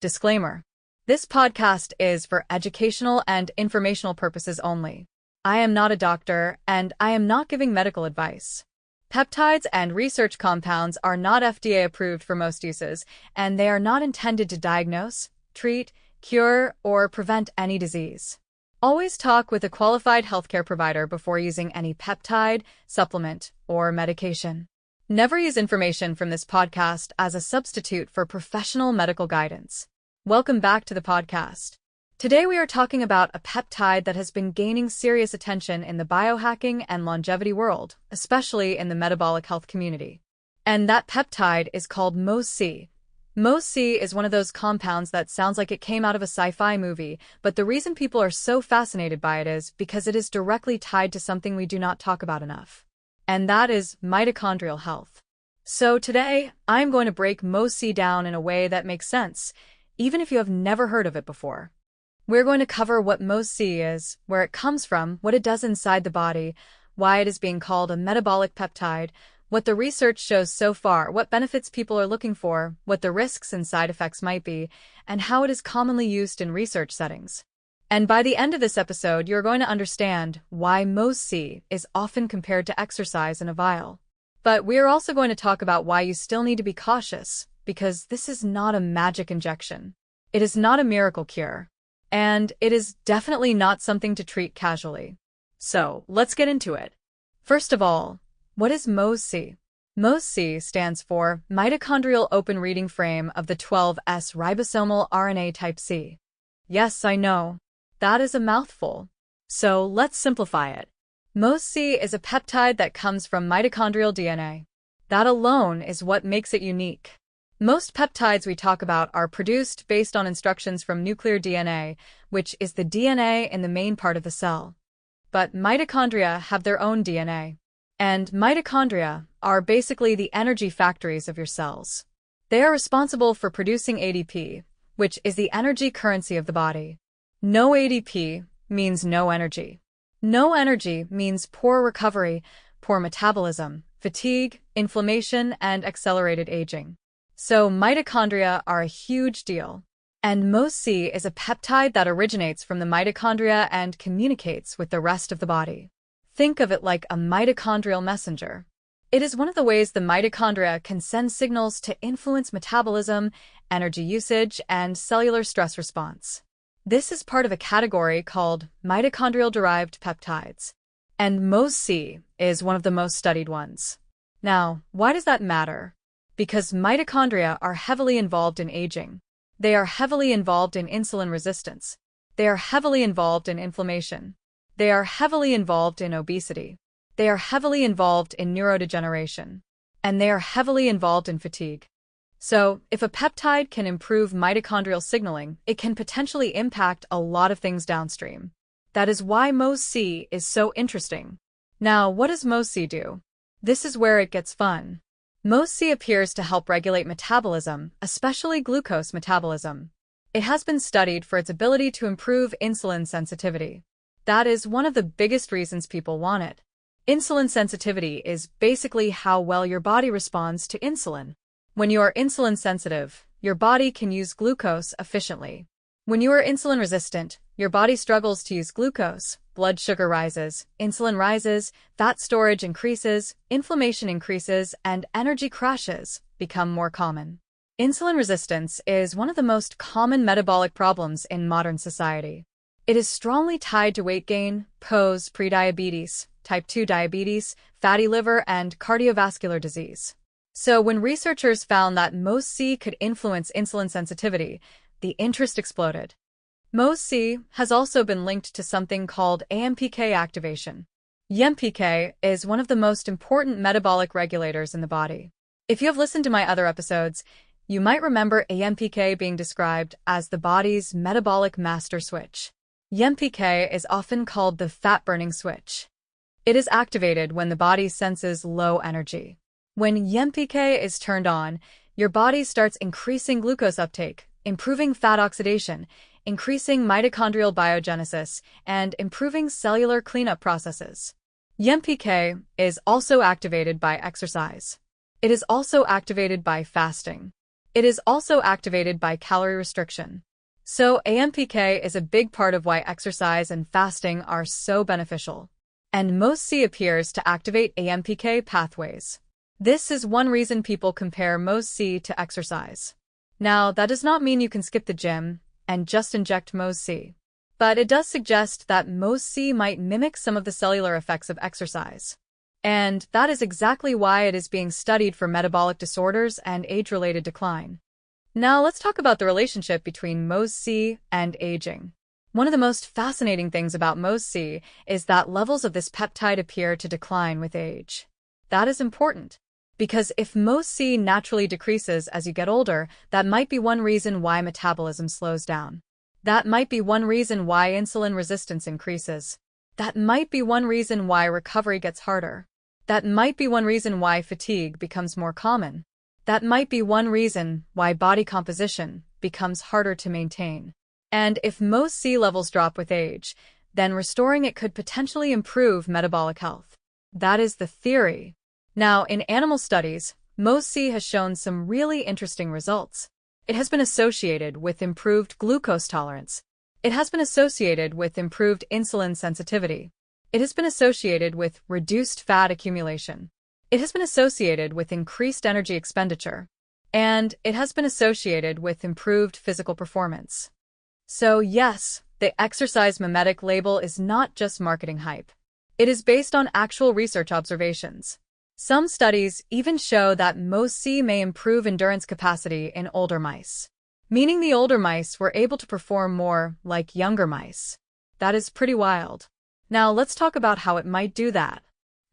Disclaimer. This podcast is for educational and informational purposes only. I am not a doctor, and I am not giving medical advice. Peptides and research compounds are not FDA approved for most uses, and they are not intended to diagnose, treat, cure, or prevent any disease. Always talk with a qualified healthcare provider before using any peptide, supplement, or medication. Never use information from this podcast as a substitute for professional medical guidance. Welcome back to the podcast. Today we are talking about a peptide that has been gaining serious attention in the biohacking and longevity world, especially in the metabolic health community. And that peptide is called Mots-C. Mots-C is one of those compounds that sounds like it came out of a sci-fi movie, but the reason people are so fascinated by it is because it is directly tied to something we do not talk about enough. And that is mitochondrial health. So today, I'm going to break Mots-C down in a way that makes sense, even if you have never heard of it before. We're going to cover what Mots-C is, where it comes from, what it does inside the body, why it is being called a metabolic peptide, what the research shows so far, what benefits people are looking for, what the risks and side effects might be, and how it is commonly used in research settings. And by the end of this episode, you're going to understand why Mots-C is often compared to exercise in a vial. But we are also going to talk about why you still need to be cautious, because this is not a magic injection. It is not a miracle cure. And it is definitely not something to treat casually. So, let's get into it. First of all, what is Mots-C? Mots-C stands for Mitochondrial Open Reading Frame of the 12S ribosomal RNA type C. Yes, I know. That is a mouthful. So let's simplify it. Mots-C is a peptide that comes from mitochondrial DNA. That alone is what makes it unique. Most peptides we talk about are produced based on instructions from nuclear DNA, which is the DNA in the main part of the cell. But mitochondria have their own DNA. And mitochondria are basically the energy factories of your cells. They are responsible for producing ADP, which is the energy currency of the body. No ADP means no energy. No energy means poor recovery, poor metabolism, fatigue, inflammation, and accelerated aging. So mitochondria are a huge deal. And Mots-C is a peptide that originates from the mitochondria and communicates with the rest of the body. Think of it like a mitochondrial messenger. It is one of the ways the mitochondria can send signals to influence metabolism, energy usage, and cellular stress response. This is part of a category called mitochondrial-derived peptides. And Mots-C is one of the most studied ones. Now, why does that matter? Because mitochondria are heavily involved in aging. They are heavily involved in insulin resistance. They are heavily involved in inflammation. They are heavily involved in obesity. They are heavily involved in neurodegeneration. And they are heavily involved in fatigue. So, if a peptide can improve mitochondrial signaling, it can potentially impact a lot of things downstream. That is why Mots-C is so interesting. Now, what does Mots-C do? This is where it gets fun. Mots-C appears to help regulate metabolism, especially glucose metabolism. It has been studied for its ability to improve insulin sensitivity. That is one of the biggest reasons people want it. Insulin sensitivity is basically how well your body responds to insulin. When you are insulin sensitive, your body can use glucose efficiently. When you are insulin resistant, your body struggles to use glucose, blood sugar rises, insulin rises, fat storage increases, inflammation increases, and energy crashes become more common. Insulin resistance is one of the most common metabolic problems in modern society. It is strongly tied to weight gain, POS, prediabetes, type 2 diabetes, fatty liver, and cardiovascular disease. So when researchers found that Mots-C could influence insulin sensitivity, the interest exploded. Mots-C has also been linked to something called AMPK activation. AMPK is one of the most important metabolic regulators in the body. If you have listened to my other episodes, you might remember AMPK being described as the body's metabolic master switch. AMPK is often called the fat-burning switch. It is activated when the body senses low energy. When AMPK is turned on, your body starts increasing glucose uptake, improving fat oxidation, increasing mitochondrial biogenesis, and improving cellular cleanup processes. AMPK is also activated by exercise. It is also activated by fasting. It is also activated by calorie restriction. So AMPK is a big part of why exercise and fasting are so beneficial. And Mots-C appears to activate AMPK pathways. This is one reason people compare Mots-C to exercise. Now, that does not mean you can skip the gym and just inject Mots-C. But it does suggest that Mots-C might mimic some of the cellular effects of exercise. And that is exactly why it is being studied for metabolic disorders and age-related decline. Now let's talk about the relationship between Mots-C and aging. One of the most fascinating things about Mots-C is that levels of this peptide appear to decline with age. That is important, because if Mots-C naturally decreases as you get older, that might be one reason why metabolism slows down. That might be one reason why insulin resistance increases. That might be one reason why recovery gets harder. That might be one reason why fatigue becomes more common. That might be one reason why body composition becomes harder to maintain. And if Mots-C levels drop with age, then restoring it could potentially improve metabolic health. That is the theory. Now, in animal studies, Mots-C has shown some really interesting results. It has been associated with improved glucose tolerance. It has been associated with improved insulin sensitivity. It has been associated with reduced fat accumulation. It has been associated with increased energy expenditure. And it has been associated with improved physical performance. So yes, the exercise mimetic label is not just marketing hype. It is based on actual research observations. Some studies even show that Mots-C may improve endurance capacity in older mice, meaning the older mice were able to perform more like younger mice. That is pretty wild. Now let's talk about how it might do that.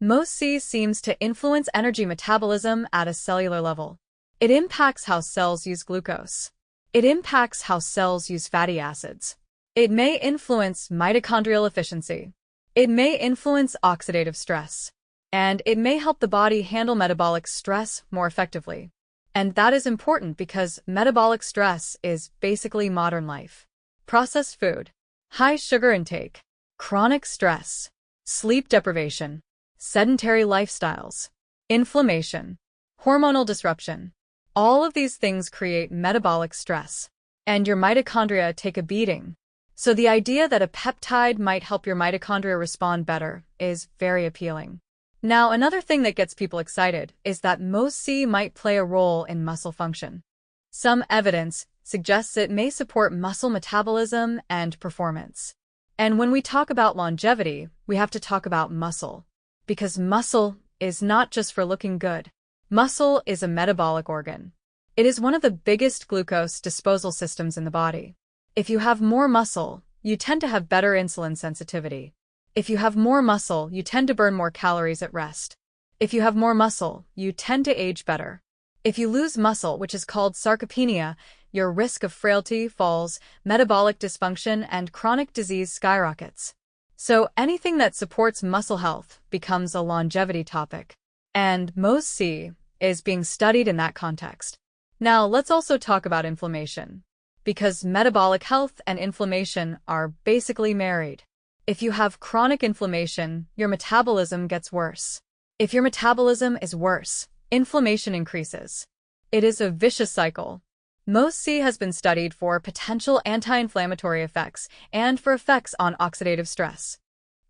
Mots-C seems to influence energy metabolism at a cellular level. It impacts how cells use glucose. It impacts how cells use fatty acids. It may influence mitochondrial efficiency. It may influence oxidative stress. And it may help the body handle metabolic stress more effectively. And that is important because metabolic stress is basically modern life. Processed food, high sugar intake, chronic stress, sleep deprivation, sedentary lifestyles, inflammation, hormonal disruption. All of these things create metabolic stress, and your mitochondria take a beating. So the idea that a peptide might help your mitochondria respond better is very appealing. Now, another thing that gets people excited is that Mots-C might play a role in muscle function. Some evidence suggests it may support muscle metabolism and performance. And when we talk about longevity, we have to talk about muscle. Because muscle is not just for looking good. Muscle is a metabolic organ. It is one of the biggest glucose disposal systems in the body. If you have more muscle, you tend to have better insulin sensitivity. If you have more muscle, you tend to burn more calories at rest. If you have more muscle, you tend to age better. If you lose muscle, which is called sarcopenia, your risk of frailty falls, metabolic dysfunction, and chronic disease skyrockets. So anything that supports muscle health becomes a longevity topic. And Mots-C is being studied in that context. Now, let's also talk about inflammation. Because metabolic health and inflammation are basically married. If you have chronic inflammation, your metabolism gets worse. If your metabolism is worse, inflammation increases. It is a vicious cycle. Mots-C has been studied for potential anti-inflammatory effects and for effects on oxidative stress.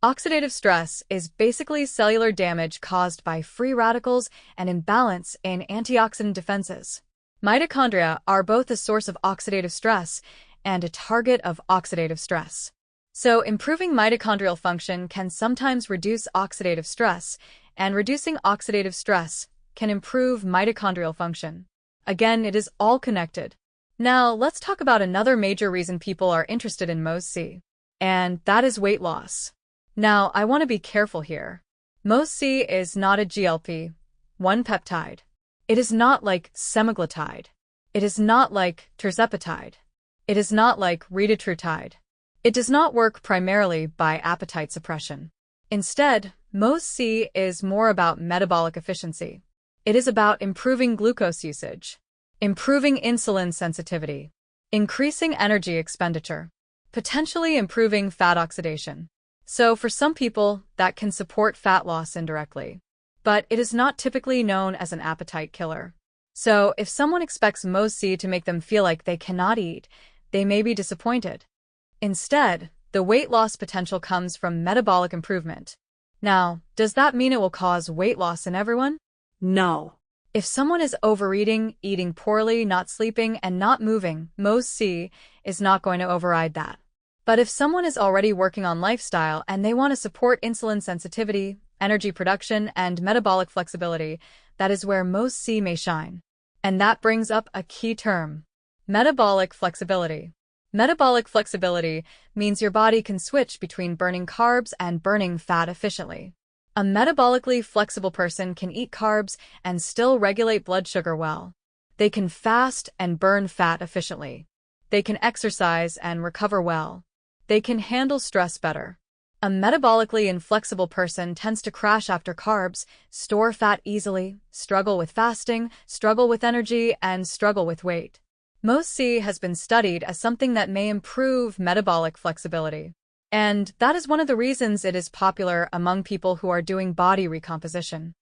Oxidative stress is basically cellular damage caused by free radicals and imbalance in antioxidant defenses. Mitochondria are both a source of oxidative stress and a target of oxidative stress. So improving mitochondrial function can sometimes reduce oxidative stress, and reducing oxidative stress can improve mitochondrial function. Again, it is all connected. Now, let's talk about another major reason people are interested in Mots-C, and that is weight loss. Now, I want to be careful here. Mots-C is not a GLP-1 peptide. It is not like semaglutide. It is not like tirzepatide. It is not like retatrutide. It does not work primarily by appetite suppression. Instead, Mots-C is more about metabolic efficiency. It is about improving glucose usage, improving insulin sensitivity, increasing energy expenditure, potentially improving fat oxidation. So for some people, that can support fat loss indirectly. But it is not typically known as an appetite killer. So if someone expects Mots-C to make them feel like they cannot eat, they may be disappointed. Instead, the weight loss potential comes from metabolic improvement. Now, does that mean it will cause weight loss in everyone? No. If someone is overeating, eating poorly, not sleeping, and not moving, Mots-C is not going to override that. But if someone is already working on lifestyle and they want to support insulin sensitivity, energy production, and metabolic flexibility, that is where Mots-C may shine. And that brings up a key term: metabolic flexibility. Metabolic flexibility means your body can switch between burning carbs and burning fat efficiently. A metabolically flexible person can eat carbs and still regulate blood sugar well. They can fast and burn fat efficiently. They can exercise and recover well. They can handle stress better. A metabolically inflexible person tends to crash after carbs, store fat easily, struggle with fasting, struggle with energy, and struggle with weight. Mots-C has been studied as something that may improve metabolic flexibility. And that is one of the reasons it is popular among people who are doing body recomposition.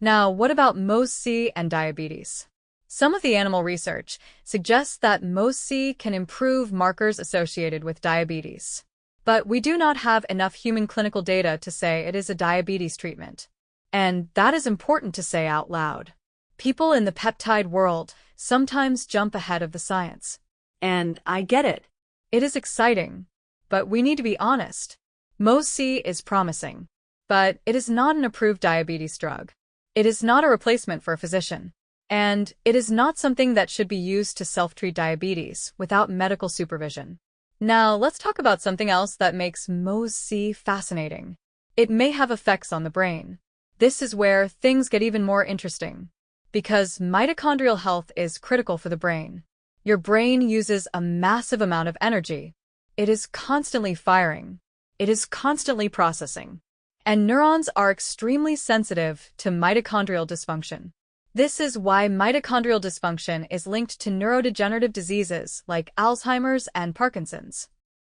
Now, what about Mots-C and diabetes? Some of the animal research suggests that Mots-C can improve markers associated with diabetes. But we do not have enough human clinical data to say it is a diabetes treatment. And that is important to say out loud. People in the peptide world sometimes jump ahead of the science. And I get it. It is exciting. But we need to be honest. Mots-C is promising. But it is not an approved diabetes drug. It is not a replacement for a physician. And it is not something that should be used to self-treat diabetes without medical supervision. Now, let's talk about something else that makes Mots-C fascinating. It may have effects on the brain. This is where things get even more interesting. Because mitochondrial health is critical for the brain. Your brain uses a massive amount of energy. It is constantly firing. It is constantly processing. And neurons are extremely sensitive to mitochondrial dysfunction. This is why mitochondrial dysfunction is linked to neurodegenerative diseases like Alzheimer's and Parkinson's.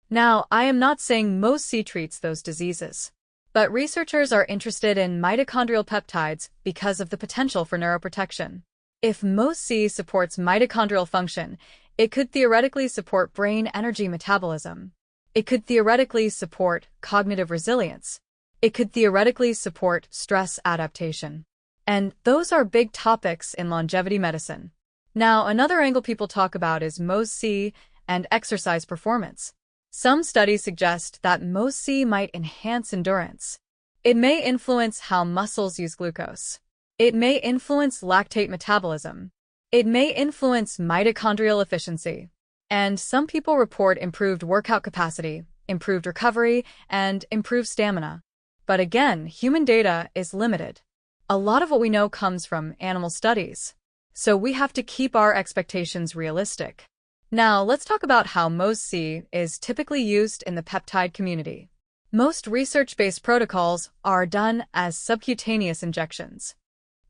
Now, I am not saying Mots-C treats those diseases. But researchers are interested in mitochondrial peptides because of the potential for neuroprotection. If Mots-C supports mitochondrial function, it could theoretically support brain energy metabolism. It could theoretically support cognitive resilience. It could theoretically support stress adaptation. And those are big topics in longevity medicine. Now, another angle people talk about is Mots-C and exercise performance. Some studies suggest that Mots-C might enhance endurance. It may influence how muscles use glucose. It may influence lactate metabolism. It may influence mitochondrial efficiency. And some people report improved workout capacity, improved recovery, and improved stamina. But again, human data is limited. A lot of what we know comes from animal studies. So we have to keep our expectations realistic. Now, let's talk about how Mots-C is typically used in the peptide community. Most research-based protocols are done as subcutaneous injections.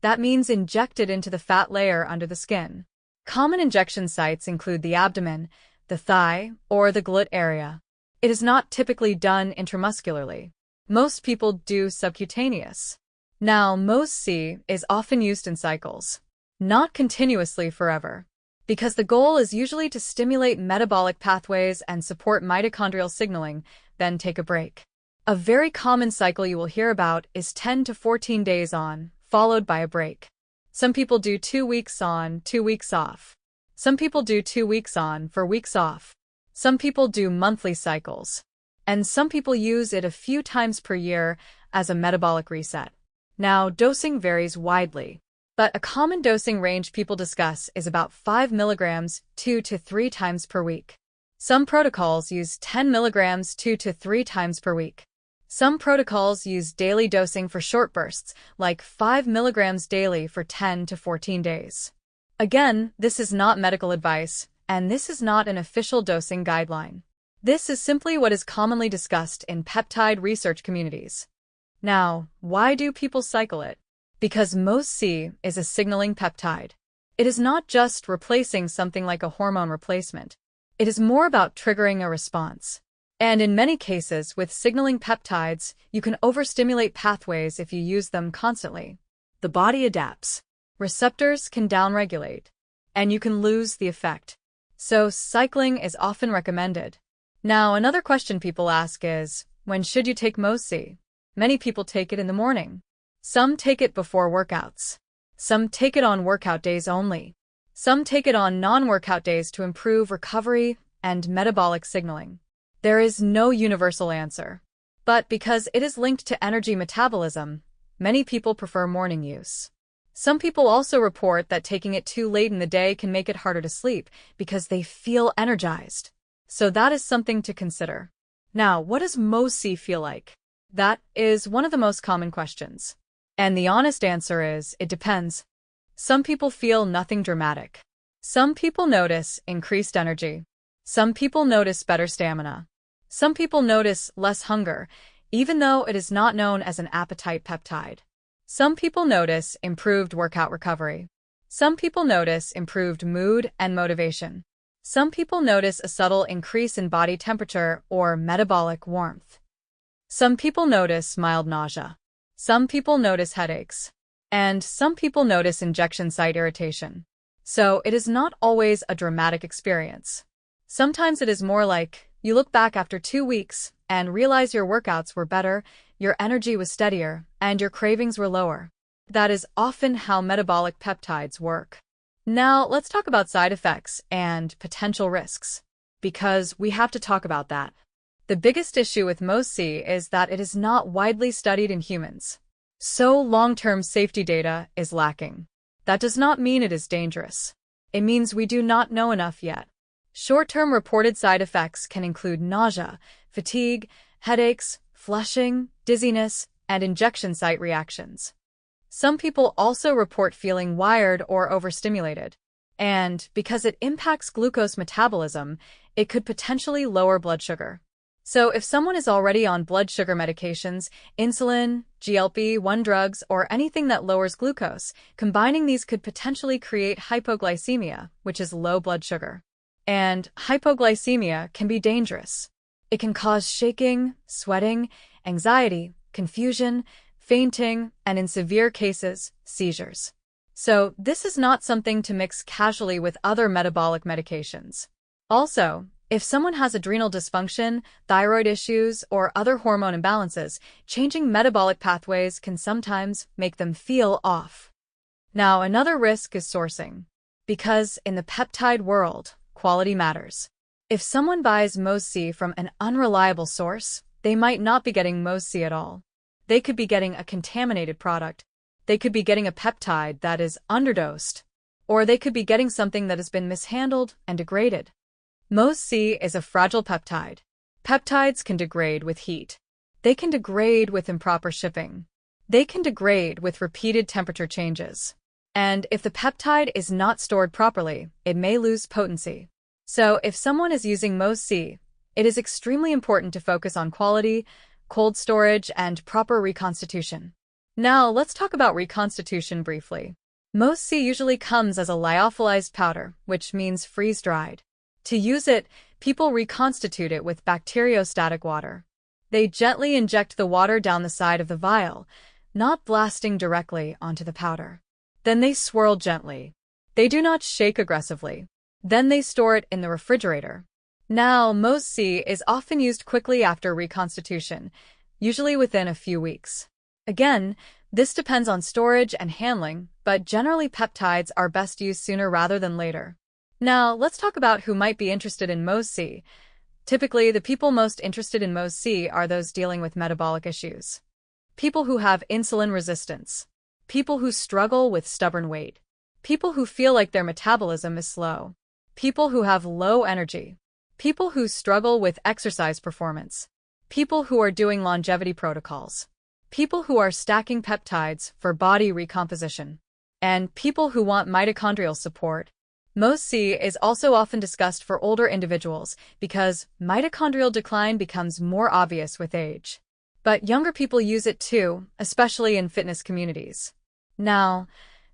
That means injected into the fat layer under the skin. Common injection sites include the abdomen, the thigh, or the glut area. It is not typically done intramuscularly. Most people do subcutaneous. Now, Mots-C is often used in cycles, not continuously forever, because the goal is usually to stimulate metabolic pathways and support mitochondrial signaling, then take a break. A very common cycle you will hear about is 10 to 14 days on, followed by a break. Some people do 2 weeks on, 2 weeks off. Some people do 2 weeks on for weeks off. Some people do monthly cycles. And some people use it a few times per year as a metabolic reset. Now, dosing varies widely, but a common dosing range people discuss is about 5 milligrams 2 to 3 times per week. Some protocols use 10 milligrams 2 to 3 times per week. Some protocols use daily dosing for short bursts, like 5 milligrams daily for 10 to 14 days. Again, this is not medical advice, and this is not an official dosing guideline. This is simply what is commonly discussed in peptide research communities. Now, why do people cycle it? Because Mots-C is a signaling peptide. It is not just replacing something like a hormone replacement. It is more about triggering a response. And in many cases with signaling peptides, you can overstimulate pathways if you use them constantly. The body adapts. receptors can downregulate, and you can lose the effect. So cycling is often recommended. Now, another question people ask is, when should you take Mots-C? Many people take it in the morning. Some take it before workouts. Some take it on workout days only. Some take it on non-workout days to improve recovery and metabolic signaling. There is no universal answer. But because it is linked to energy metabolism, many people prefer morning use. Some people also report that taking it too late in the day can make it harder to sleep because they feel energized. So that is something to consider. Now, what does Mots-C feel like? That is one of the most common questions. And the honest answer is, it depends. Some people feel nothing dramatic. Some people notice increased energy. Some people notice better stamina. Some people notice less hunger, even though it is not known as an appetite peptide. Some people notice improved workout recovery. Some people notice improved mood and motivation. Some people notice a subtle increase in body temperature or metabolic warmth. Some people notice mild nausea. Some people notice headaches. And some people notice injection site irritation. So it is not always a dramatic experience. Sometimes it is more like you look back after 2 weeks and realize your workouts were better, your energy was steadier, and your cravings were lower. That is often how metabolic peptides work. Now, let's talk about side effects and potential risks, because we have to talk about that. The biggest issue with Mots-C is that it is not widely studied in humans. So long-term safety data is lacking. That does not mean it is dangerous. It means we do not know enough yet. Short-term reported side effects can include nausea, fatigue, headaches, flushing, dizziness, and injection site reactions. Some people also report feeling wired or overstimulated. And because it impacts glucose metabolism, it could potentially lower blood sugar. So if someone is already on blood sugar medications, insulin, GLP-1 drugs, or anything that lowers glucose, combining these could potentially create hypoglycemia, which is low blood sugar. And hypoglycemia can be dangerous. It can cause shaking, sweating, anxiety, confusion, fainting, and in severe cases, seizures. So this is not something to mix casually with other metabolic medications. Also, if someone has adrenal dysfunction, thyroid issues, or other hormone imbalances, changing metabolic pathways can sometimes make them feel off. Now, another risk is sourcing. Because in the peptide world, quality matters. If someone buys Mots-C from an unreliable source, they might not be getting Mots-C at all. They could be getting a contaminated product. They could be getting a peptide that is underdosed. Or they could be getting something that has been mishandled and degraded. Mots-C is a fragile peptide. Peptides can degrade with heat. They can degrade with improper shipping. They can degrade with repeated temperature changes. And if the peptide is not stored properly, it may lose potency. So if someone is using Mots-C, it is extremely important to focus on quality, cold storage, and proper reconstitution. Now, let's talk about reconstitution briefly. Mots-C usually comes as a lyophilized powder, which means freeze-dried. To use it, people reconstitute it with bacteriostatic water. They gently inject the water down the side of the vial, not blasting directly onto the powder. Then they swirl gently. They do not shake aggressively. Then they store it in the refrigerator. Now, Mots-C is often used quickly after reconstitution, usually within a few weeks. Again, this depends on storage and handling, but generally peptides are best used sooner rather than later. Now, let's talk about who might be interested in Mots-C. Typically, the people most interested in Mots-C are those dealing with metabolic issues. People who have insulin resistance. People who struggle with stubborn weight. People who feel like their metabolism is slow. People who have low energy. People who struggle with exercise performance. People who are doing longevity protocols. People who are stacking peptides for body recomposition. And people who want mitochondrial support. Mots-C is also often discussed for older individuals because mitochondrial decline becomes more obvious with age. But younger people use it too, especially in fitness communities. Now,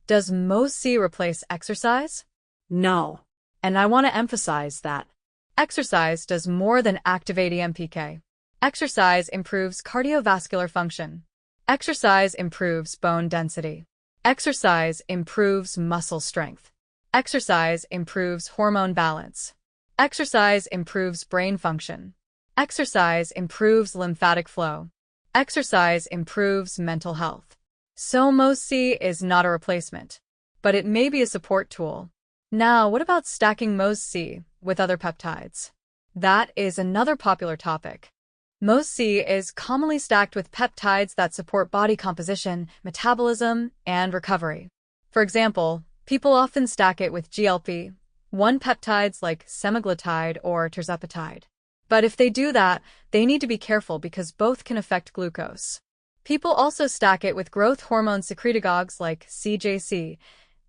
does Mots-C replace exercise? No. And I want to emphasize that exercise does more than activate AMPK. Exercise improves cardiovascular function. Exercise improves bone density. Exercise improves muscle strength. Exercise improves hormone balance. Exercise improves brain function. Exercise improves lymphatic flow. Exercise improves mental health. So Mots-C is not a replacement, but it may be a support tool. Now, what about stacking Mots-C with other peptides? That is another popular topic. Mots-C is commonly stacked with peptides that support body composition, metabolism, and recovery. For example, people often stack it with GLP-1 peptides like semaglutide or tirzepatide. But if they do that, they need to be careful because both can affect glucose. People also stack it with growth hormone secretagogues like CJC,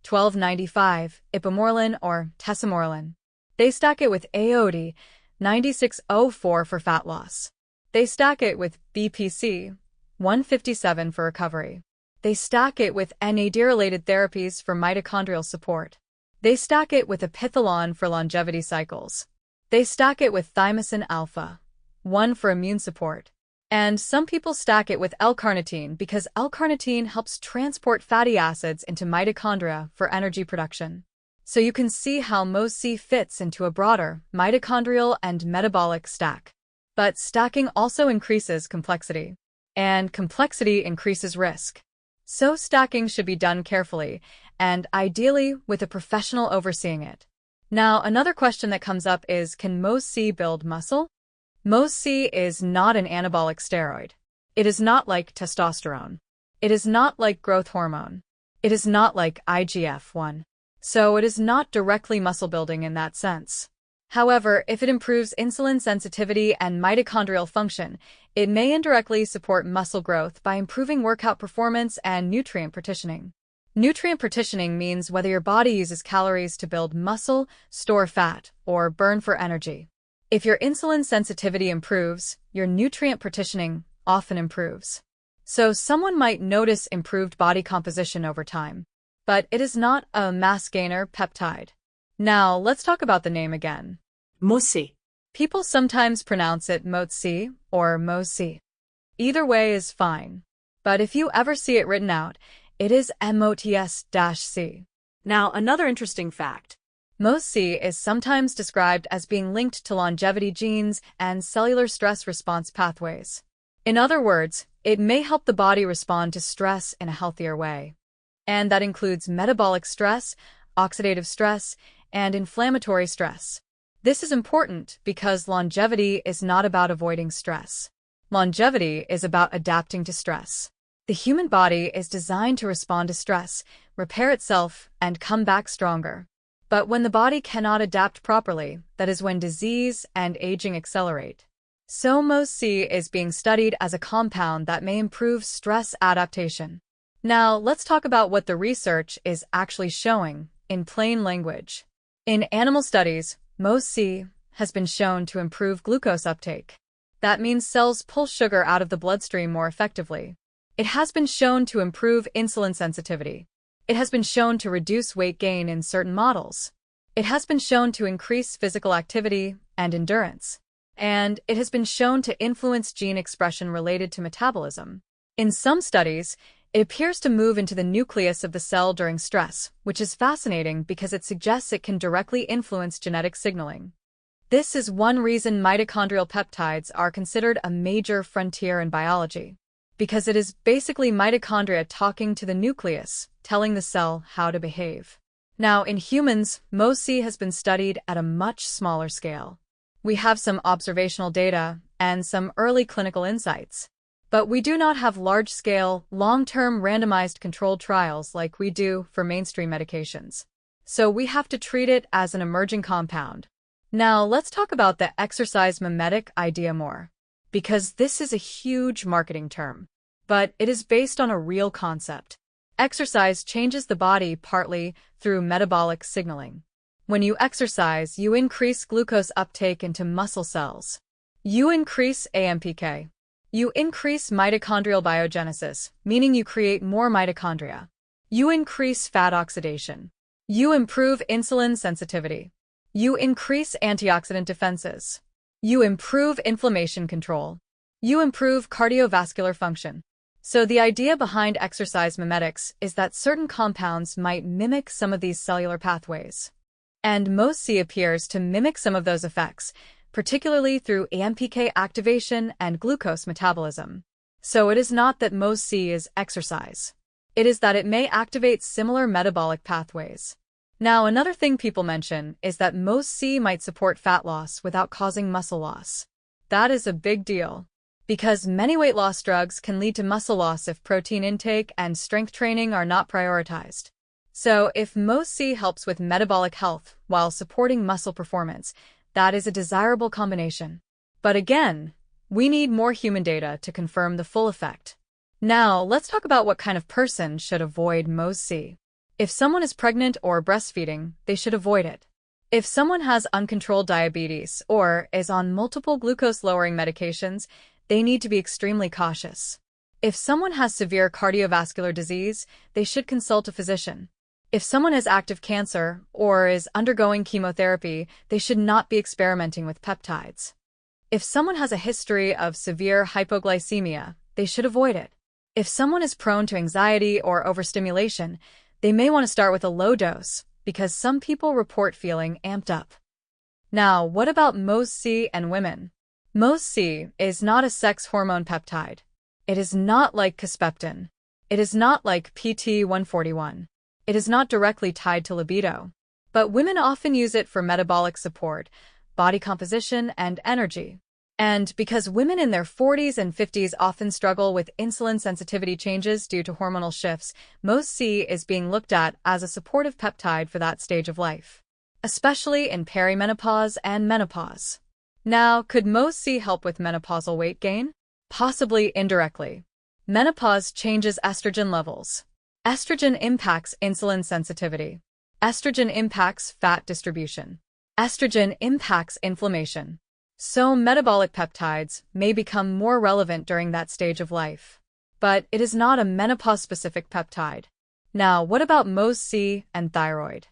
1295, ipamorelin, or tesamorelin. They stack it with AOD, 9604 for fat loss. They stack it with BPC, 157 for recovery. They stack it with NAD-related therapies for mitochondrial support. They stack it with epithalon for longevity cycles. They stack it with thymosin alpha, 1 for immune support. And some people stack it with L-carnitine because L-carnitine helps transport fatty acids into mitochondria for energy production. So you can see how Mots-C fits into a broader mitochondrial and metabolic stack. But stacking also increases complexity, and complexity increases risk. So stacking should be done carefully, and ideally with a professional overseeing it. Now, another question that comes up is, can Mots-C build muscle? Mots-C is not an anabolic steroid. It is not like testosterone. It is not like growth hormone. It is not like IGF-1. So it is not directly muscle building in that sense. However, if it improves insulin sensitivity and mitochondrial function, it may indirectly support muscle growth by improving workout performance and nutrient partitioning. Nutrient partitioning means whether your body uses calories to build muscle, store fat, or burn for energy. If your insulin sensitivity improves, your nutrient partitioning often improves. So someone might notice improved body composition over time. But it is not a mass gainer peptide. Now, let's talk about the name again. Mots-C. People sometimes pronounce it Mots-C or Mots-C. Either way is fine. But if you ever see it written out, it is Mots-C. Now, another interesting fact. Mots-C is sometimes described as being linked to longevity genes and cellular stress response pathways. In other words, it may help the body respond to stress in a healthier way. And that includes metabolic stress, oxidative stress, and inflammatory stress. This is important because longevity is not about avoiding stress. Longevity is about adapting to stress. The human body is designed to respond to stress, repair itself, and come back stronger. But when the body cannot adapt properly, that is when disease and aging accelerate. So Mots-C is being studied as a compound that may improve stress adaptation. Now, let's talk about what the research is actually showing in plain language. In animal studies, Mots-C has been shown to improve glucose uptake. That means cells pull sugar out of the bloodstream more effectively. It has been shown to improve insulin sensitivity. It has been shown to reduce weight gain in certain models. It has been shown to increase physical activity and endurance. And it has been shown to influence gene expression related to metabolism. In some studies, it appears to move into the nucleus of the cell during stress, which is fascinating because it suggests it can directly influence genetic signaling. This is one reason mitochondrial peptides are considered a major frontier in biology, because it is basically mitochondria talking to the nucleus, telling the cell how to behave. Now, in humans, Mots-C has been studied at a much smaller scale. We have some observational data and some early clinical insights. But we do not have large-scale, long-term randomized controlled trials like we do for mainstream medications. So we have to treat it as an emerging compound. Now, let's talk about the exercise mimetic idea more, because this is a huge marketing term. But it is based on a real concept. Exercise changes the body partly through metabolic signaling. When you exercise, you increase glucose uptake into muscle cells. You increase AMPK. You increase mitochondrial biogenesis, meaning you create more mitochondria. You increase fat oxidation. You improve insulin sensitivity. You increase antioxidant defenses. You improve inflammation control. You improve cardiovascular function. So the idea behind exercise mimetics is that certain compounds might mimic some of these cellular pathways. And Mots-C appears to mimic some of those effects, particularly through AMPK activation and glucose metabolism. So it is not that Mots-C is exercise. It is that it may activate similar metabolic pathways. Now, another thing people mention is that Mots-C might support fat loss without causing muscle loss. That is a big deal, because many weight loss drugs can lead to muscle loss if protein intake and strength training are not prioritized. So, if Mots-C helps with metabolic health while supporting muscle performance, that is a desirable combination. But again, we need more human data to confirm the full effect. Now, let's talk about what kind of person should avoid Mots-C. If someone is pregnant or breastfeeding, they should avoid it. If someone has uncontrolled diabetes or is on multiple glucose-lowering medications, they need to be extremely cautious. If someone has severe cardiovascular disease, they should consult a physician. If someone has active cancer or is undergoing chemotherapy, they should not be experimenting with peptides. If someone has a history of severe hypoglycemia, they should avoid it. If someone is prone to anxiety or overstimulation, they may want to start with a low dose, because some people report feeling amped up. Now, what about Mots-C and women? Mots-C is not a sex hormone peptide. It is not like Kisspeptin. It is not like PT-141. It is not directly tied to libido. But women often use it for metabolic support, body composition, and energy. And because women in their 40s and 50s often struggle with insulin sensitivity changes due to hormonal shifts, Mots-C is being looked at as a supportive peptide for that stage of life, especially in perimenopause and menopause. Now, could Mots-C help with menopausal weight gain? Possibly indirectly. Menopause changes estrogen levels. Estrogen impacts insulin sensitivity. Estrogen impacts fat distribution. Estrogen impacts inflammation. So metabolic peptides may become more relevant during that stage of life. But it is not a menopause-specific peptide. Now, what about Mots-C and thyroid?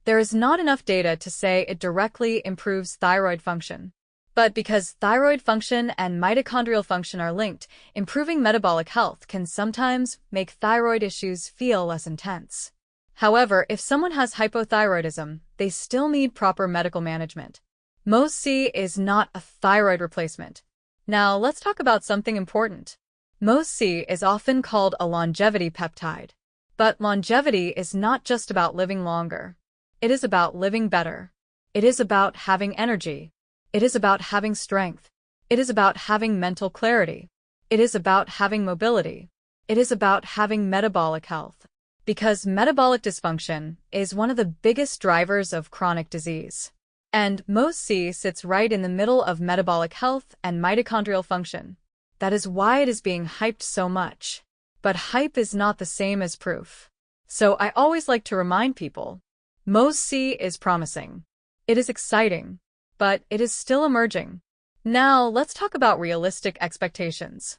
There is not enough data to say it directly improves thyroid function. But because thyroid function and mitochondrial function are linked, improving metabolic health can sometimes make thyroid issues feel less intense. However, if someone has hypothyroidism, they still need proper medical management. Mots-C is not a thyroid replacement. Now, let's talk about something important. Mots-C is often called a longevity peptide. But longevity is not just about living longer. It is about living better. It is about having energy. It is about having strength. It is about having mental clarity. It is about having mobility. It is about having metabolic health. Because metabolic dysfunction is one of the biggest drivers of chronic disease. And Mots-C sits right in the middle of metabolic health and mitochondrial function. That is why it is being hyped so much. But hype is not the same as proof. So I always like to remind people, Mots-C is promising. It is exciting, but it is still emerging. Now, let's talk about realistic expectations.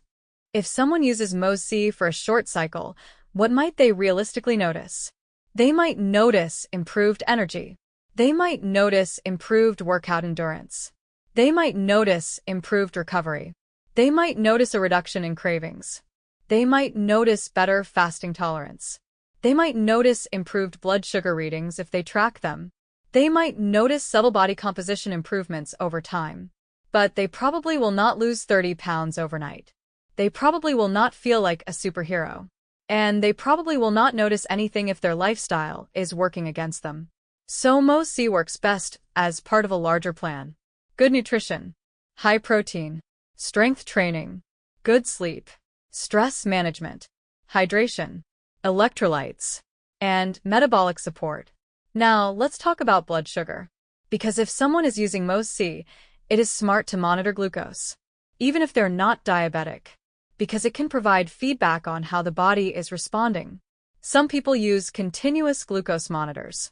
If someone uses Mots-C for a short cycle, what might they realistically notice? They might notice improved energy. They might notice improved workout endurance. They might notice improved recovery. They might notice a reduction in cravings. They might notice better fasting tolerance. They might notice improved blood sugar readings if they track them. They might notice subtle body composition improvements over time. But they probably will not lose 30 pounds overnight. They probably will not feel like a superhero. And they probably will not notice anything if their lifestyle is working against them. So Mots-C works best as part of a larger plan. Good nutrition, high protein, strength training, good sleep, stress management, hydration, electrolytes, and metabolic support. Now, let's talk about blood sugar. Because if someone is using Mots-C, it is smart to monitor glucose, even if they're not diabetic, because it can provide feedback on how the body is responding. Some people use continuous glucose monitors.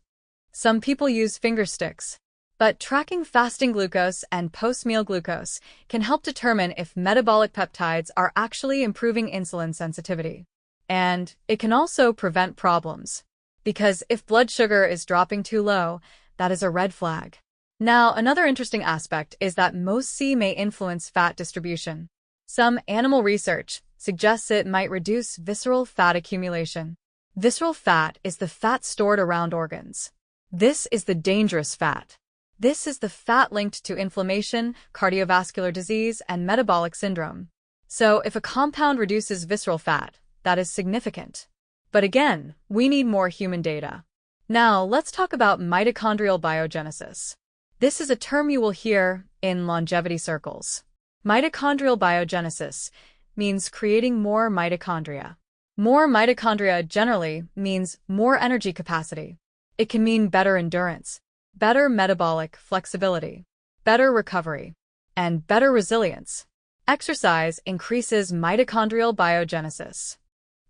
Some people use finger sticks. But tracking fasting glucose and post-meal glucose can help determine if metabolic peptides are actually improving insulin sensitivity. And it can also prevent problems. Because if blood sugar is dropping too low, that is a red flag. Now, another interesting aspect is that Mots-C may influence fat distribution. Some animal research suggests it might reduce visceral fat accumulation. Visceral fat is the fat stored around organs. This is the dangerous fat. This is the fat linked to inflammation, cardiovascular disease, and metabolic syndrome. So if a compound reduces visceral fat, that is significant. But again, we need more human data. Now, let's talk about mitochondrial biogenesis. This is a term you will hear in longevity circles. Mitochondrial biogenesis means creating more mitochondria. More mitochondria generally means more energy capacity. It can mean better endurance, better metabolic flexibility, better recovery, and better resilience. Exercise increases mitochondrial biogenesis.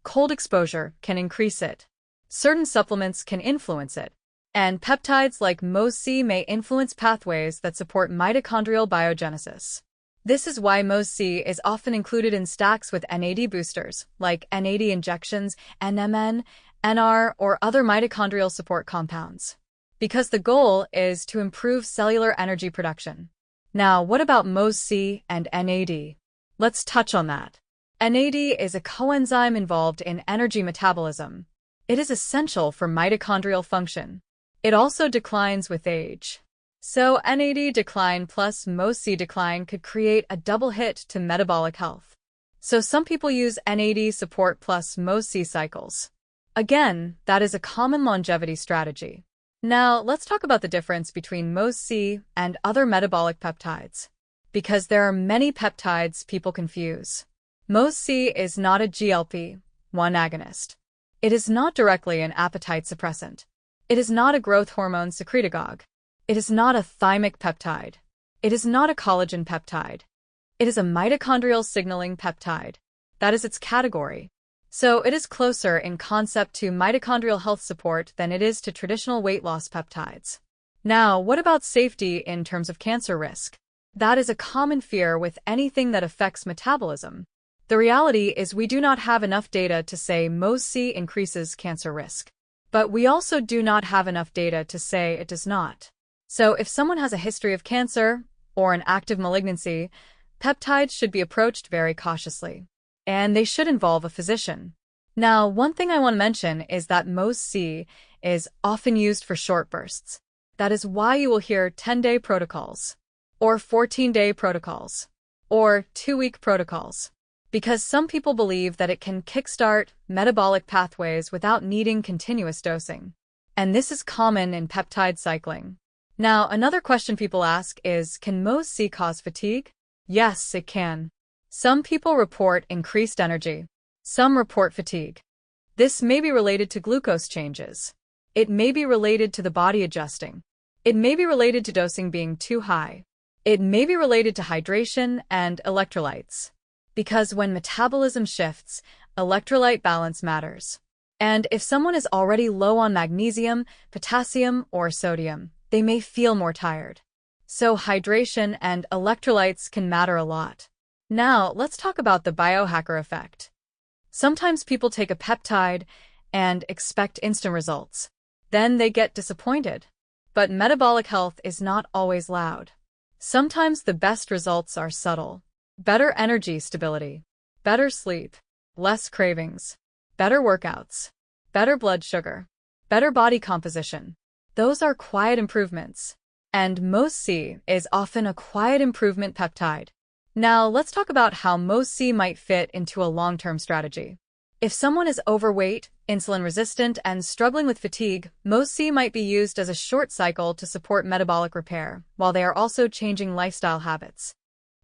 Cold exposure can increase it. Certain supplements can influence it. And peptides like Mots-C may influence pathways that support mitochondrial biogenesis. This is why Mots-C is often included in stacks with NAD boosters, like NAD injections, NMN, NR, or other mitochondrial support compounds. Because the goal is to improve cellular energy production. Now, what about Mots-C and NAD? Let's touch on that. NAD is a coenzyme involved in energy metabolism. It is essential for mitochondrial function. It also declines with age. So NAD decline plus Mots-C decline could create a double hit to metabolic health. So some people use NAD support plus Mots-C cycles. Again, that is a common longevity strategy. Now, let's talk about the difference between Mots-C and other metabolic peptides. Because there are many peptides people confuse. Mots-C is not a GLP-1 agonist. It is not directly an appetite suppressant. It is not a growth hormone secretagogue. It is not a thymic peptide. It is not a collagen peptide. It is a mitochondrial signaling peptide. That is its category. So it is closer in concept to mitochondrial health support than it is to traditional weight loss peptides. Now, what about safety in terms of cancer risk? That is a common fear with anything that affects metabolism. The reality is we do not have enough data to say Mots-C increases cancer risk. But we also do not have enough data to say it does not. So if someone has a history of cancer or an active malignancy, peptides should be approached very cautiously. And they should involve a physician. Now, one thing I want to mention is that Mots-C is often used for short bursts. That is why you will hear 10-day protocols, or 14-day protocols, or 2-week protocols. Because some people believe that it can kickstart metabolic pathways without needing continuous dosing. And this is common in peptide cycling. Now, another question people ask is, can Mots-C cause fatigue? Yes, it can. Some people report increased energy. Some report fatigue. This may be related to glucose changes. It may be related to the body adjusting. It may be related to dosing being too high. It may be related to hydration and electrolytes. Because when metabolism shifts, electrolyte balance matters. And if someone is already low on magnesium, potassium, or sodium, they may feel more tired. So hydration and electrolytes can matter a lot. Now, let's talk about the biohacker effect. Sometimes people take a peptide and expect instant results. Then they get disappointed. But metabolic health is not always loud. Sometimes the best results are subtle. Better energy stability, better sleep, less cravings, better workouts, better blood sugar, better body composition. Those are quiet improvements. And Mots-C is often a quiet improvement peptide. Now, let's talk about how Mots-C might fit into a long-term strategy. If someone is overweight, insulin-resistant, and struggling with fatigue, Mots-C might be used as a short cycle to support metabolic repair, while they are also changing lifestyle habits.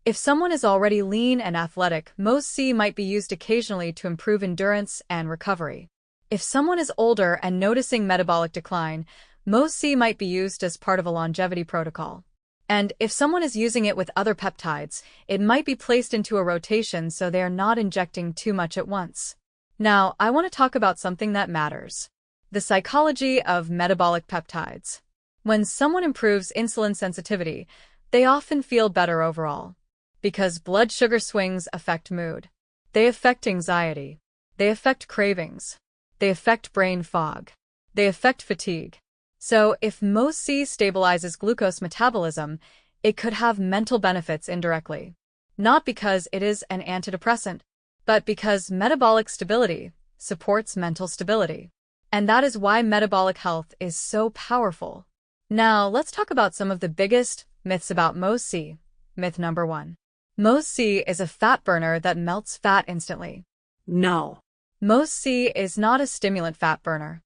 If someone is already lean and athletic, Mots-C might be used occasionally to improve endurance and recovery. If someone is older and noticing metabolic decline, Mots-C might be used as part of a longevity protocol. And if someone is using it with other peptides, it might be placed into a rotation so they are not injecting too much at once. Now, I want to talk about something that matters: the psychology of metabolic peptides. When someone improves insulin sensitivity, they often feel better overall. Because blood sugar swings affect mood. They affect anxiety. They affect cravings. They affect brain fog. They affect fatigue. So if Mots-C stabilizes glucose metabolism, it could have mental benefits indirectly. Not because it is an antidepressant, but because metabolic stability supports mental stability. And that is why metabolic health is so powerful. Now, let's talk about some of the biggest myths about Mots-C. Myth number 1. Mots-C is a fat burner that melts fat instantly. No. Mots-C is not a stimulant fat burner.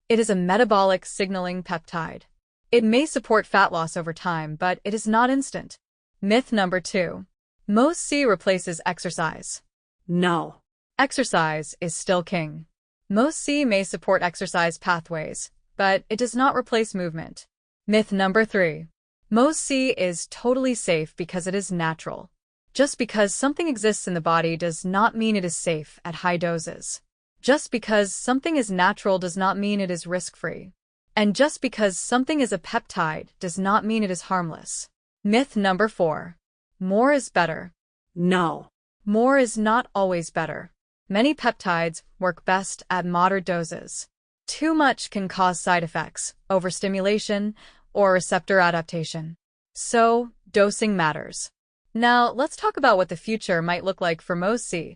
It is a metabolic signaling peptide. It may support fat loss over time, but it is not instant. Myth number 2. Mots-C replaces exercise. No. Exercise is still king. Mots-C may support exercise pathways, but it does not replace movement. Myth number 3. Mots-C is totally safe because it is natural. Just because something exists in the body does not mean it is safe at high doses. Just because something is natural does not mean it is risk-free. And just because something is a peptide does not mean it is harmless. Myth number 4. More is better. No. More is not always better. Many peptides work best at moderate doses. Too much can cause side effects, overstimulation, or receptor adaptation. So, dosing matters. Now, let's talk about what the future might look like for Mots-C.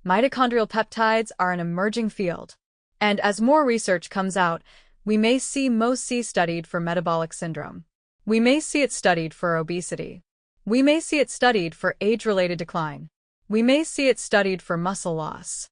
Mitochondrial peptides are an emerging field. And as more research comes out, we may see Mots-C studied for metabolic syndrome. We may see it studied for obesity. We may see it studied for age-related decline. We may see it studied for muscle loss.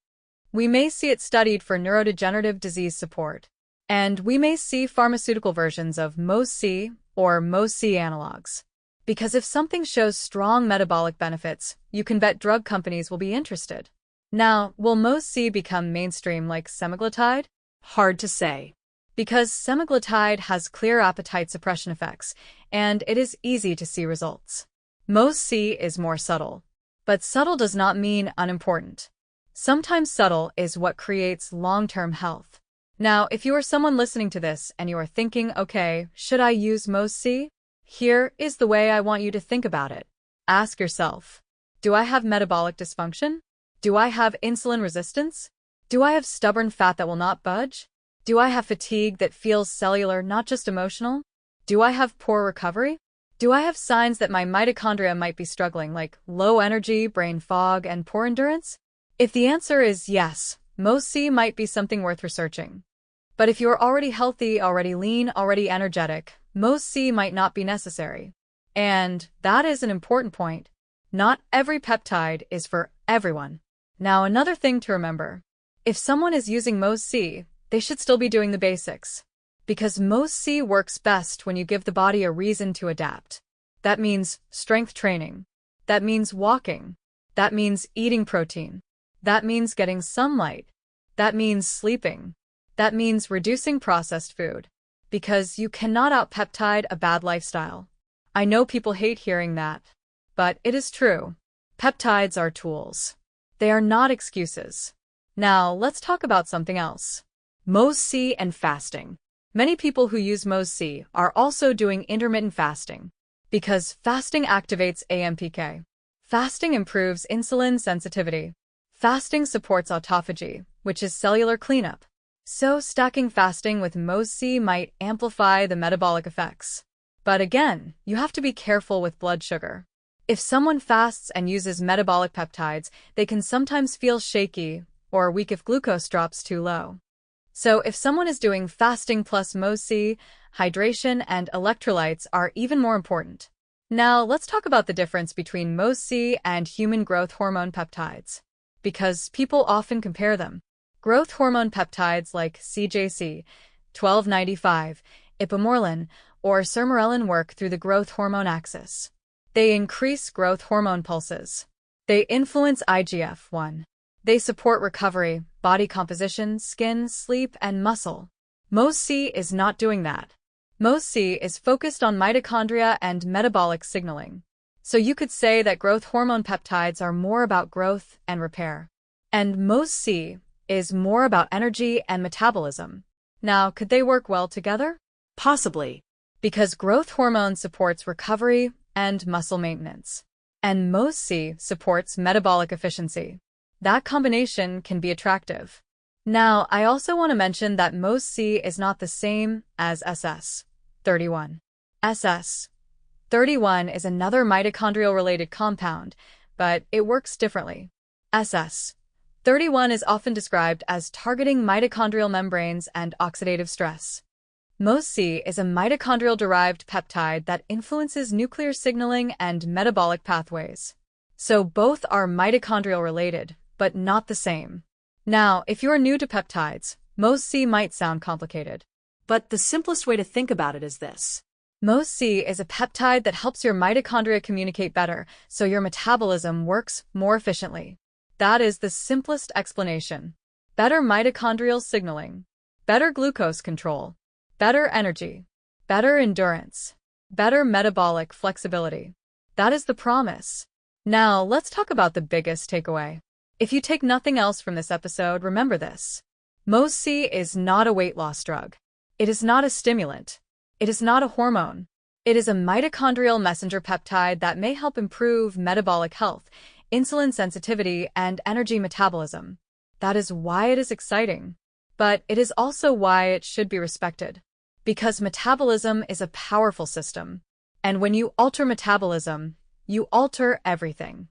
We may see it studied for neurodegenerative disease support. And we may see pharmaceutical versions of Mots-C or Mots-C analogs. Because if something shows strong metabolic benefits, you can bet drug companies will be interested. Now, will Mots-C become mainstream like semaglutide? Hard to say. Because semaglutide has clear appetite suppression effects, and it is easy to see results. Mots-C is more subtle. But subtle does not mean unimportant. Sometimes subtle is what creates long-term health. Now, if you are someone listening to this and you are thinking, okay, should I use Mots-C? Here is the way I want you to think about it. Ask yourself, do I have metabolic dysfunction? Do I have insulin resistance? Do I have stubborn fat that will not budge? Do I have fatigue that feels cellular, not just emotional? Do I have poor recovery? Do I have signs that my mitochondria might be struggling, like low energy, brain fog, and poor endurance? If the answer is yes, Mots-C might be something worth researching. But if you're already healthy, already lean, already energetic, Mots-C might not be necessary. And that is an important point. Not every peptide is for everyone. Now, another thing to remember. If someone is using Mots-C, they should still be doing the basics. Because Mots-C works best when you give the body a reason to adapt. That means strength training. That means walking. That means eating protein. That means getting sunlight. That means sleeping. That means reducing processed food. Because you cannot out-peptide a bad lifestyle. I know people hate hearing that. But it is true. Peptides are tools. They are not excuses. Now, let's talk about something else. Mots-C and fasting. Many people who use Mots-C are also doing intermittent fasting. Because fasting activates AMPK. Fasting improves insulin sensitivity. Fasting supports autophagy, which is cellular cleanup. So stacking fasting with Mots-C might amplify the metabolic effects. But again, you have to be careful with blood sugar. If someone fasts and uses metabolic peptides, they can sometimes feel shaky or weak if glucose drops too low. So if someone is doing fasting plus Mots-C, hydration and electrolytes are even more important. Now, let's talk about the difference between Mots-C and human growth hormone peptides. Because people often compare them. Growth hormone peptides like CJC, 1295, ipamorelin, or sermorelin work through the growth hormone axis. They increase growth hormone pulses. They influence IGF-1. They support recovery, body composition, skin, sleep, and muscle. Mots-C is not doing that. Mots-C is focused on mitochondria and metabolic signaling. So you could say that growth hormone peptides are more about growth and repair. And Mots-C is more about energy and metabolism. Now, could they work well together? Possibly. Because growth hormone supports recovery and muscle maintenance. And Mots-C supports metabolic efficiency. That combination can be attractive. Now, I also want to mention that Mots-C is not the same as SS31. SS31 is another mitochondrial-related compound, but it works differently. SS 31 is often described as targeting mitochondrial membranes and oxidative stress. Mots-C is a mitochondrial-derived peptide that influences nuclear signaling and metabolic pathways. So both are mitochondrial-related, but not the same. Now, if you are new to peptides, Mots-C might sound complicated. But the simplest way to think about it is this. Mots-C is a peptide that helps your mitochondria communicate better, so your metabolism works more efficiently. That is the simplest explanation. Better mitochondrial signaling, better glucose control, better energy, better endurance, better metabolic flexibility. That is the promise. Now, let's talk about the biggest takeaway. If you take nothing else from this episode, remember this. Mots-C is not a weight loss drug. It is not a stimulant. It is not a hormone. It is a mitochondrial messenger peptide that may help improve metabolic health, insulin sensitivity, and energy metabolism. That is why it is exciting. But it is also why it should be respected. Because metabolism is a powerful system. And when you alter metabolism, you alter everything.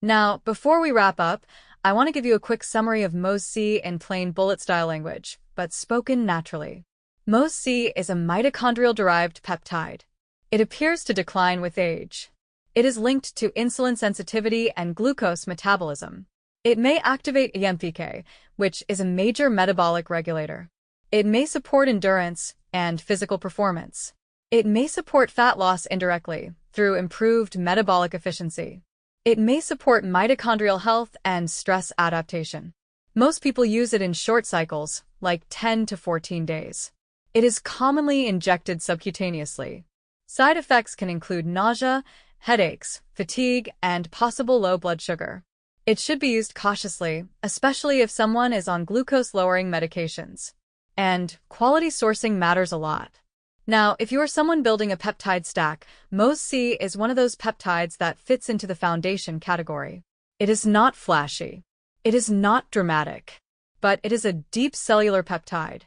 Now, before we wrap up, I want to give you a quick summary of Mots-C in plain bullet-style language, but spoken naturally. Mots-C is a mitochondrial-derived peptide. It appears to decline with age. It is linked to insulin sensitivity and glucose metabolism. It may activate AMPK, which is a major metabolic regulator. It may support endurance and physical performance. It may support fat loss indirectly through improved metabolic efficiency. It may support mitochondrial health and stress adaptation. Most people use it in short cycles, like 10 to 14 days. It is commonly injected subcutaneously. Side effects can include nausea, headaches, fatigue, and possible low blood sugar. It should be used cautiously, especially if someone is on glucose-lowering medications. And quality sourcing matters a lot. Now, if you are someone building a peptide stack, Mots-C is one of those peptides that fits into the foundation category. It is not flashy. It is not dramatic. But it is a deep cellular peptide.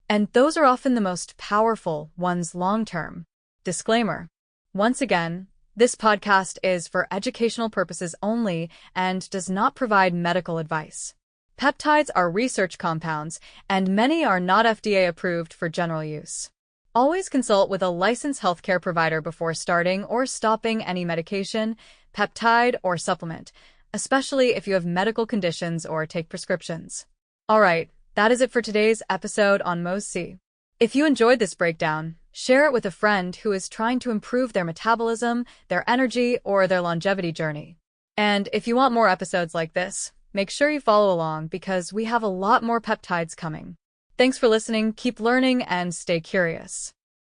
And those are often the most powerful ones long-term. Disclaimer. Once again, this podcast is for educational purposes only and does not provide medical advice. Peptides are research compounds, and many are not FDA approved for general use. Always consult with a licensed healthcare provider before starting or stopping any medication, peptide, or supplement, especially if you have medical conditions or take prescriptions. All right, that is it for today's episode on Mots-C. If you enjoyed this breakdown, share it with a friend who is trying to improve their metabolism, their energy, or their longevity journey. And if you want more episodes like this, make sure you follow along because we have a lot more peptides coming. Thanks for listening, keep learning, and stay curious.